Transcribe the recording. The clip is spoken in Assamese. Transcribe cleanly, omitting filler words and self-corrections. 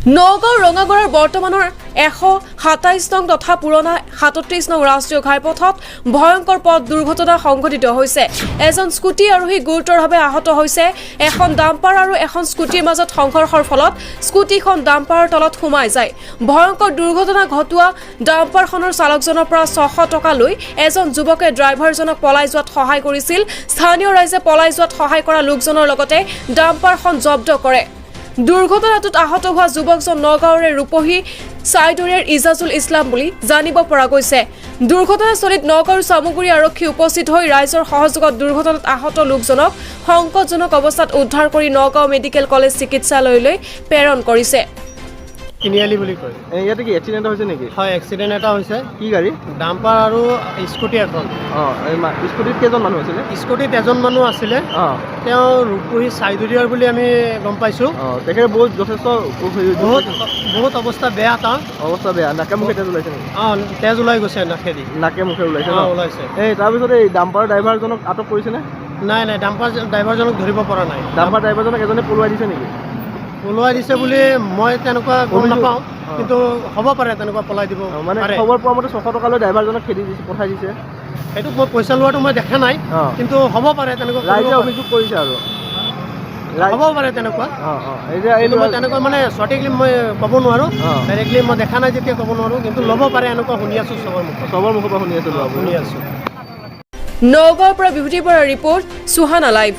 নগাঁও ৰঙাগড়ৰ বৰ্তমানৰ 127 নং তথা পুৰণা 37 নং ৰাষ্ট্ৰীয় ঘাইপথত ভয়ংকৰ পথ দুৰ্ঘটনা সংঘটিত হৈছে। এজন স্কুটি আৰোহী গুৰুতৰভাৱে আহত হৈছে। এখন ডাম্পাৰ আৰু এখন স্কুটিৰ মাজত সংঘৰ্ষৰ ফলত স্কুটিখন ডাম্পাৰৰ তলত সোমাই যায়। ভয়ংকৰ দুৰ্ঘটনা ঘটোৱা ডাম্পাৰখনৰ চালকজনৰ পৰা 600 টকা লৈ এজন যুৱকে ড্ৰাইভাৰজনক পলাই যোৱাত সহায় কৰিছিল। স্থানীয় ৰাইজে পলাই যোৱাত সহায় কৰা লোকজনৰ লগতে ডাম্পাৰখন জব্দ কৰে। দুৰ্ঘটনাটোত আহত হোৱা যুৱকজন নগাঁৱৰে ৰূপহী চাইদুৰীৰ ইজাজুল ইছলাম বুলি জানিব পৰা গৈছে। দুৰ্ঘটনাস্থলীত নগাঁৱৰ চামুগুৰি আৰক্ষী উপস্থিত হৈ ৰাইজৰ সহযোগত দুৰ্ঘটনাত আহত লোকজনক সংকটজনক অৱস্থাত উদ্ধাৰ কৰি নগাঁও মেডিকেল কলেজ চিকিৎসালয়লৈ প্ৰেৰণ কৰিছে। তিনিআলি বুলি কয়। ইয়াতে কি এক্সিডেণ্ট হৈছে নেকি? হয়, এক্সিডেণ্ট এটা হৈছে। কি গাড়ী? ডাম্পাৰ আৰু স্কুটি এখন। স্কুটিত কেইজন মানুহ আছিলে? স্কুটিত এজন মানুহ আছিলে। তেওঁ ৰূপহী চাইদুৰীয়াৰ বুলি আমি গম পাইছোঁ। তেখেতে যথেষ্ট বহুত অৱস্থা বেয়া তাৰ। অৱস্থা বেয়া। নাকে মুখে তেজ ওলাইছে নেকি? তেজ ওলাই গৈছে নাকেদি। নাকে মুখে ওলাইছে? ওলাইছে। তাৰপিছত এই ডাম্পাৰ ড্ৰাইভাৰজনক আটক কৰিছেনে? নাই, ডাম্পাৰ ড্ৰাইভাৰজনক ধৰিব পৰা নাই। ডাম্পাৰ ড্ৰাইভাৰজনক এজনে পলুৱাই দিছে নেকি? পলুৱাই দিছে বুলি মই তেনেকুৱা গম নাপাওঁ, কিন্তু হ'ব পাৰে তেনেকুৱা পলাই দিব মানে খবৰ পোৱা মতে 600 টকা লৈ ড্ৰাইভাৰজনক খেদি দিছে, পঠাই দিছে। সেইটো মই পইচা লোৱাটো মই দেখা নাই, কিন্তু হ'ব পাৰে তেনেকুৱা। ৰাইজে অভিযোগ কৰিছে আৰু হ'ব পাৰে তেনেকুৱা। মই তেনেকুৱা মানে সঠিকলি মই ক'ব নোৱাৰোঁ, ডাইৰেক্টলি মই দেখা নাই যেতিয়া ক'ব নোৱাৰোঁ, কিন্তু ল'ব পাৰে এনেকুৱা শুনি আছোঁ। চবৰ মুখৰ পৰা শুনি আছোঁ। নগাঁৱৰ পৰা বিভূতি বৰাৰ ৰিপৰ্ট, সুহানা লাইভ।